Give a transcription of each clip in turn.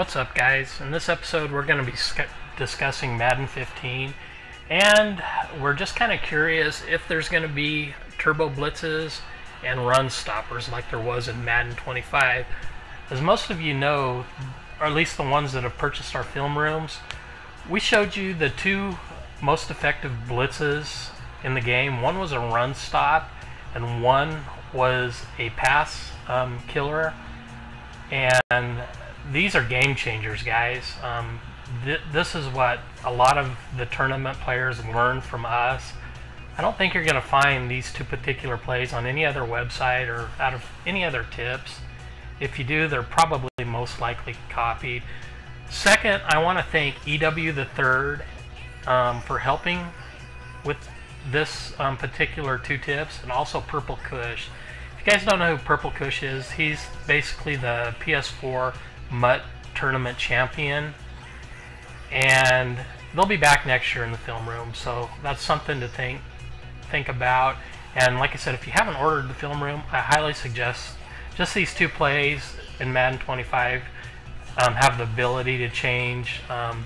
What's up, guys? In this episode we're going to be discussing Madden 15, and we're just kind of curious if there's going to be turbo blitzes and run stoppers like there was in Madden 25. As most of you know, or at least the ones that have purchased our film rooms, we showed you the two most effective blitzes in the game. One was a run stop and one was a pass killer, and these are game changers, guys. This is what a lot of the tournament players learn from us. I don't think you're going to find these two particular plays on any other website or out of any other tips. If you do, they're probably most likely copied. Second, I want to thank EW the Third for helping with this particular two tips, and also Purplekush. If you guys don't know who Purplekush is, he's basically the PS4 MUT tournament champion, and they'll be back next year in the film room, so that's something to think about. And like I said, if you haven't ordered the film room, I highly suggest just these two plays in Madden 25 have the ability to change the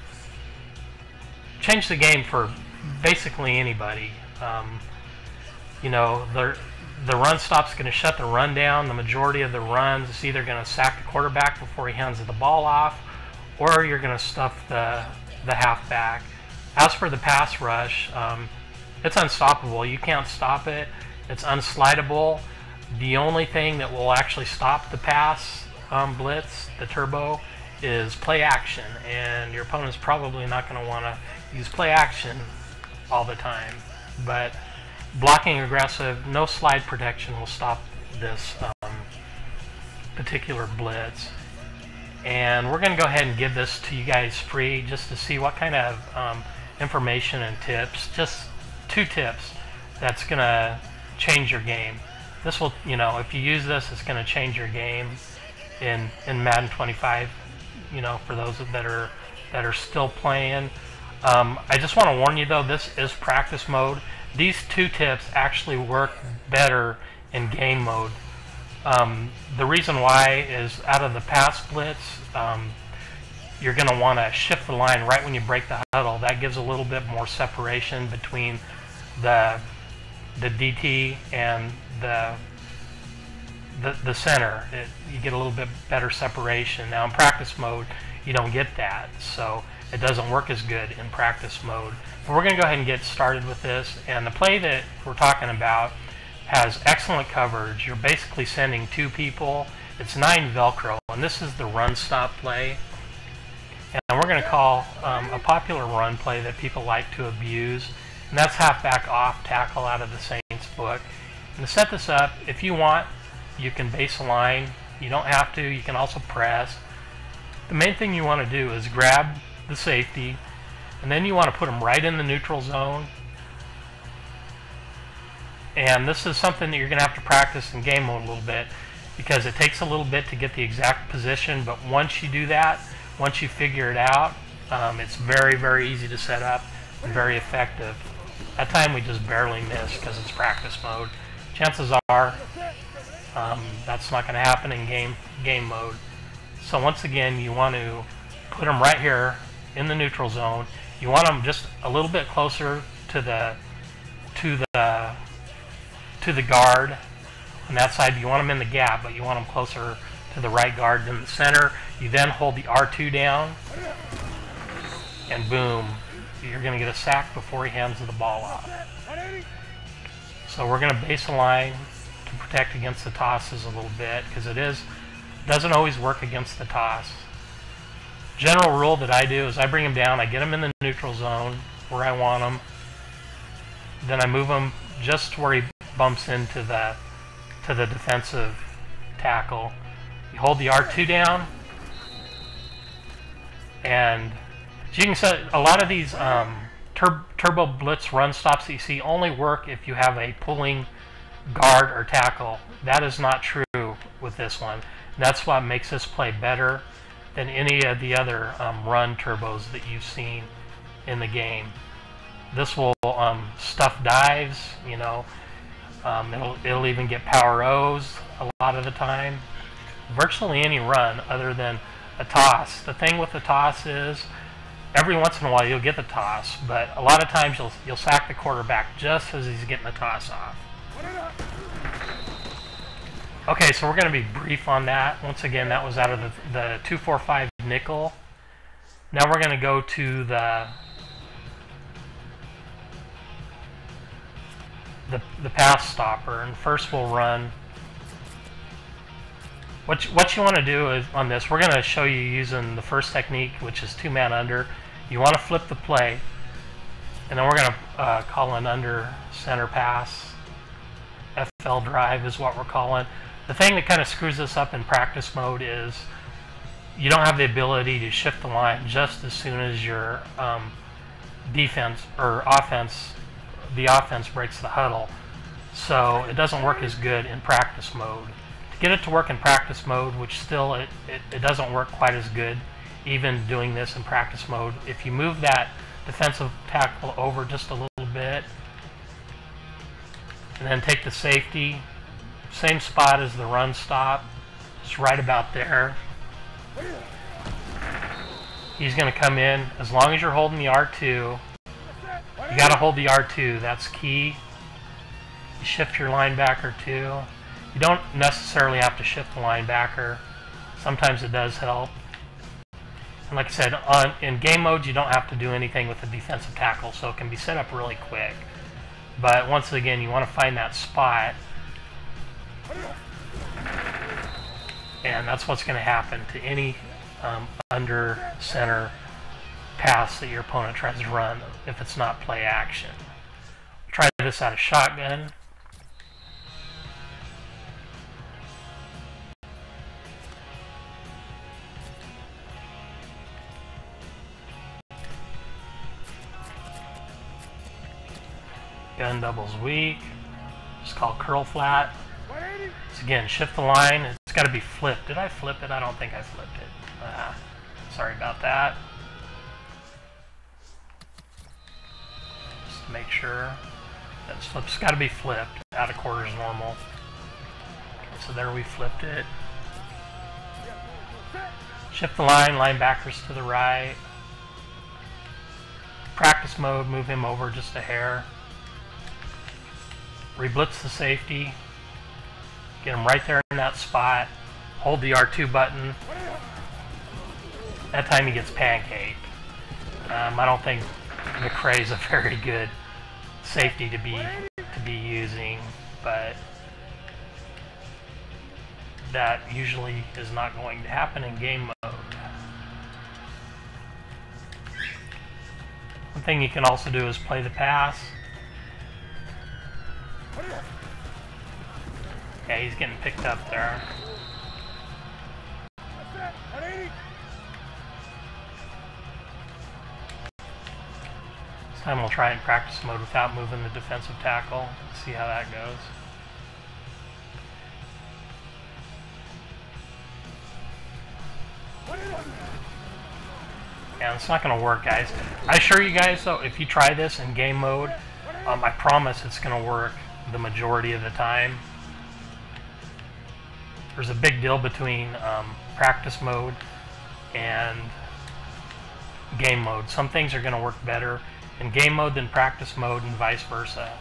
game for basically anybody. You know, the run stop's going to shut the run down. The majority of the runs is either going to sack the quarterback before he hands the ball off, or you're going to stuff the halfback. As for the pass rush, it's unstoppable. You can't stop it. It's unslidable. The only thing that will actually stop the pass blitz, the turbo, is play action, and your opponent's probably not going to want to use play action all the time. But blocking aggressive, no slide protection will stop this particular blitz. And we're going to go ahead and give this to you guys free just to see what kind of information and tips, just two tips that's going to change your game. This will, you know, if you use this, it's going to change your game in Madden 25, you know, for those that are still playing. I just want to warn you though, this is practice mode. These two tips actually work better in game mode. The reason why is out of the pass blitz, you're going to want to shift the line right when you break the huddle. That gives a little bit more separation between the DT and the center. You get a little bit better separation. Now in practice mode, you don't get that, so it doesn't work as good in practice mode. But we're going to go ahead and get started with this. And the play that we're talking about has excellent coverage. You're basically sending two people. It's 9 Velcro, and this is the run stop play. And we're going to call a popular run play that people like to abuse, and that's halfback off tackle out of the Saints book. And to set this up, if you want, you can base a line. You don't have to. You can also press. The main thing you want to do is grab the safety, and then you want to put them right in the neutral zone. And this is something that you're going to have to practice in game mode a little bit, because it takes a little bit to get the exact position, but once you do that, once you figure it out, it's very, very easy to set up and very effective. That time we just barely missed because it's practice mode. Chances are that's not going to happen in game mode. So once again, you want to put them right here in the neutral zone. You want them just a little bit closer to the guard on that side. You want them in the gap, but you want them closer to the right guard than the center. You then hold the R2 down, and boom, you're going to get a sack before he hands the ball off. So we're going to base a line to protect against the tosses a little bit, because doesn't always work against the toss. General rule that I do is I bring them down, I get them in the neutral zone where I want them, then I move him just to where he bumps into the defensive tackle. You hold the R2 down, and as you can see, a lot of these turbo blitz run stops that you see only work if you have a pulling guard or tackle. That is not true with this one. That's what makes this play better than any of the other run turbos that you've seen in the game. This will stuff dives, you know. It'll even get power O's a lot of the time. Virtually any run other than a toss. The thing with the toss is, every once in a while you'll get the toss, but a lot of times you'll sack the quarterback just as he's getting the toss off. Okay, so we're going to be brief on that. Once again, that was out of the 2-4-5 nickel. Now we're going to go to the pass stopper, and first we'll run. What you want to do is on this, we're going to show you using the first technique, which is 2-man under. You want to flip the play, and then we're going to call an under center pass. FL drive is what we're calling. The thing that kind of screws us up in practice mode is you don't have the ability to shift the line just as soon as your defense or offense, the offense breaks the huddle. So it doesn't work as good in practice mode. To get it to work in practice mode, which still it doesn't work quite as good, even doing this in practice mode, if you move that defensive tackle over just a little bit, and then take the safety, same spot as the run stop, just right about there. He's going to come in. As long as you're holding the R2, you got to hold the R2. That's key. You shift your linebacker too. You don't necessarily have to shift the linebacker. Sometimes it does help. And like I said, in game modes, you don't have to do anything with the defensive tackle, so it can be set up really quick. But once again, you want to find that spot, and that's what's going to happen to any under center pass that your opponent tries to run if it's not play action. Try this out of shotgun. Gun doubles weak. Just call curl flat. So again, shift the line. It's got to be flipped. Did I flip it? I don't think I flipped it. Sorry about that. Just to make sure that it's flipped. It's got to be flipped. Out of quarters normal. Okay, so there we flipped it. Shift the line. Linebackers to the right. Practice mode. Move him over just a hair. Reblitz the safety, get him right there in that spot, hold the R2 button. That time he gets pancaked. I don't think McCray is a very good safety to be using, but that usually is not going to happen in game mode. One thing you can also do is play the pass. Yeah, he's getting picked up there. This time we'll try it in practice mode without moving the defensive tackle. See how that goes. Yeah, it's not going to work, guys. I assure you guys, though, if you try this in game mode, I promise it's going to work the majority of the time. There's a big deal between practice mode and game mode. Some things are going to work better in game mode than practice mode, and vice versa.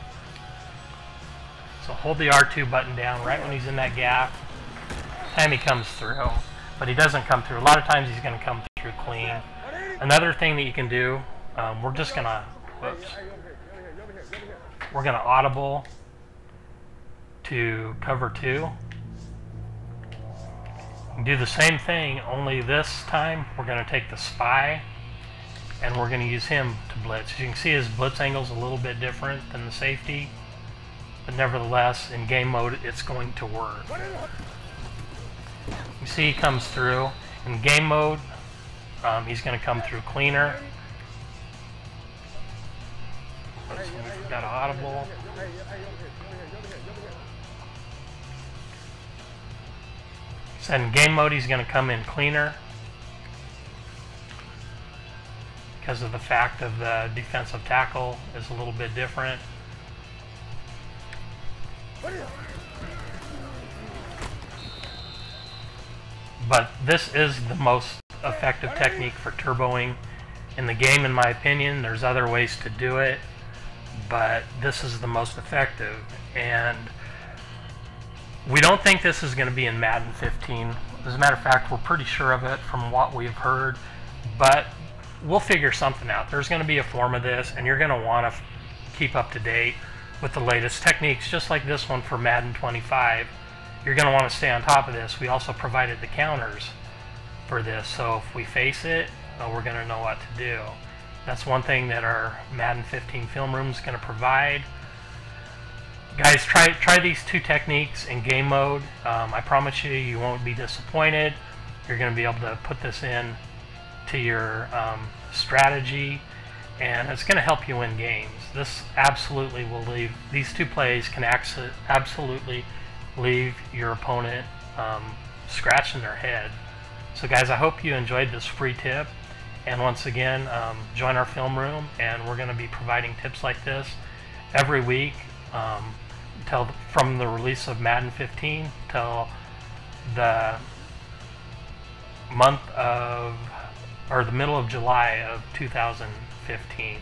So hold the R2 button down right when he's in that gap. Time he comes through, but he doesn't come through. A lot of times he's going to come through clean. Another thing that you can do, we're just going to, we're going to audible to cover 2. Do the same thing, only this time we're going to take the spy and we're going to use him to blitz. As you can see, his blitz angle is a little bit different than the safety, but nevertheless, in game mode, it's going to work. You see he comes through. In game mode, he's going to come through cleaner. Let's see, we've got audible. So in game mode, he's going to come in cleaner because of the fact of the defensive tackle is a little bit different. But this is the most effective technique for turboing in the game, in my opinion. There's other ways to do it, but this is the most effective. And we don't think this is going to be in Madden 15. As a matter of fact, we're pretty sure of it from what we've heard, but we'll figure something out. There's going to be a form of this, and you're going to want to keep up to date with the latest techniques, just like this one for Madden 25. You're going to want to stay on top of this. We also provided the counters for this, so if we face it, we're going to know what to do. That's one thing that our Madden 15 film room is going to provide. Guys, try these two techniques in game mode. I promise you, you won't be disappointed. You're going to be able to put this in to your strategy, and it's going to help you win games. This absolutely will leave, these two plays can absolutely leave your opponent scratching their head. So guys, I hope you enjoyed this free tip, and once again, join our film room, and we're going to be providing tips like this every week from the release of Madden 15 till the the middle of July of 2015.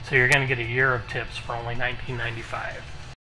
So you're going to get a year of tips for only $19.95.